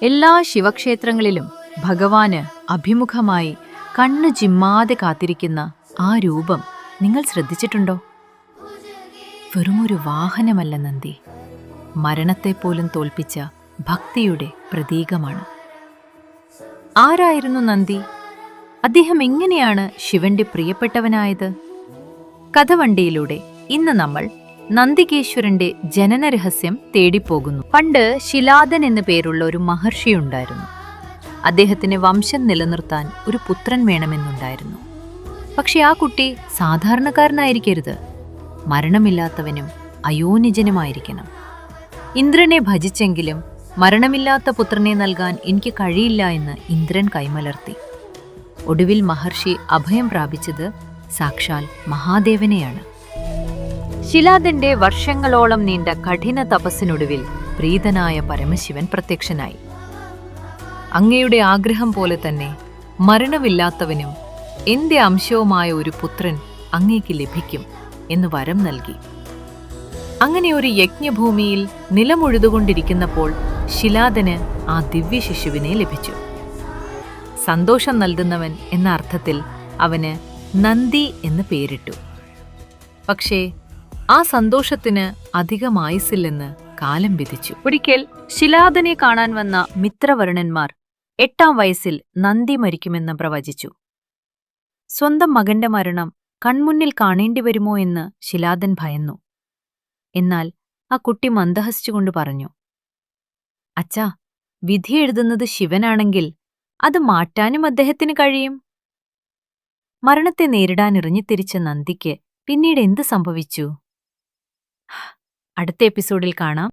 എല്ലാ ശിവക്ഷേത്രങ്ങളിലും ഭഗവാന് അഭിമുഖമായി കണ്ണു ചിമ്മാതെ കാത്തിരിക്കുന്ന ആ രൂപം നിങ്ങൾ ശ്രദ്ധിച്ചിട്ടുണ്ടോ? വെറുമൊരു വാഹനമല്ല നന്ദി, മരണത്തെപ്പോലും തോൽപ്പിച്ച ഭക്തിയുടെ പ്രതീകമാണ്. ആരായിരുന്നു നന്ദി? അദ്ദേഹം എങ്ങനെയാണ് ശിവന്റെ പ്രിയപ്പെട്ടവനായത്? കഥവണ്ടിയിലൂടെ ഇന്ന് നമ്മൾ നന്ദികേശ്വരന്റെ ജനനരഹസ്യം തേടിപ്പോകുന്നു. പണ്ട് ശിലാദൻ എന്നു പേരുള്ള ഒരു മഹർഷിയുണ്ടായിരുന്നു. അദ്ദേഹത്തിന് വംശം നിലനിർത്താൻ ഒരു പുത്രൻ വേണമെന്നുണ്ടായിരുന്നു. പക്ഷെ ആ കുട്ടി സാധാരണക്കാരനായിരിക്കരുത്, മരണമില്ലാത്തവനും അയോനിജനുമായിരിക്കണം. ഇന്ദ്രനെ ഭജിച്ചെങ്കിലും മരണമില്ലാത്ത പുത്രനെ നൽകാൻ എനിക്ക് കഴിയില്ല എന്ന് ഇന്ദ്രൻ കൈമലർത്തി. ഒടുവിൽ മഹർഷി അഭയം പ്രാപിച്ചത് സാക്ഷാൽ മഹാദേവനെയാണ്. ശിലാദന്റെ വർഷങ്ങളോളം നീണ്ട കഠിന തപസ്സിനൊടുവിൽ പ്രീതനായ പരമശിവൻ പ്രത്യക്ഷനായി. അങ്ങയുടെ ആഗ്രഹം പോലെ തന്നെ മരണമില്ലാത്തവനും എന്റെ അംശവുമായ ഒരു പുത്രൻ അങ്ങേക്ക് ലഭിക്കും എന്ന് വരം നൽകി. അങ്ങനെ ഒരു യജ്ഞഭൂമിയിൽ നിലമുഴുതുകൊണ്ടിരിക്കുന്നപ്പോൾ ശിലാദന് ആ ദിവ്യ ശിശുവിനെ ലഭിച്ചു. സന്തോഷം നൽകുന്നവൻ എന്ന അർത്ഥത്തിൽ അവന് നന്ദി എന്ന് പേരിട്ടു. പക്ഷേ ആ സന്തോഷത്തിന് അധികം ആയുസ്സില്ലെന്ന് കാലം വിധിച്ചു. ഒരിക്കൽ ശിലാദനെ കാണാൻ വന്ന മിത്രവർണന്മാർ 8-ാം വയസ്സിൽ നന്ദി മരിക്കുമെന്ന് പ്രവചിച്ചു. സ്വന്തം മകന്റെ മരണം കൺമുന്നിൽ കാണേണ്ടി വരുമോ എന്ന് ശിലാദൻ ഭയന്നു. എന്നാൽ ആ കുട്ടി മന്ദഹസിച്ചുകൊണ്ട് പറഞ്ഞു, അച്ഛാ, വിധി എഴുതുന്നത് ശിവനാണെങ്കിൽ അത് മാറ്റാനും അദ്ദേഹത്തിന് കഴിയും. മരണത്തെ നേരിടാൻ ഇറങ്ങിത്തിരിച്ച നന്ദിക്ക് പിന്നീട് എന്ത് സംഭവിച്ചു? അടുത്ത എപ്പിസോഡിൽ കാണാം.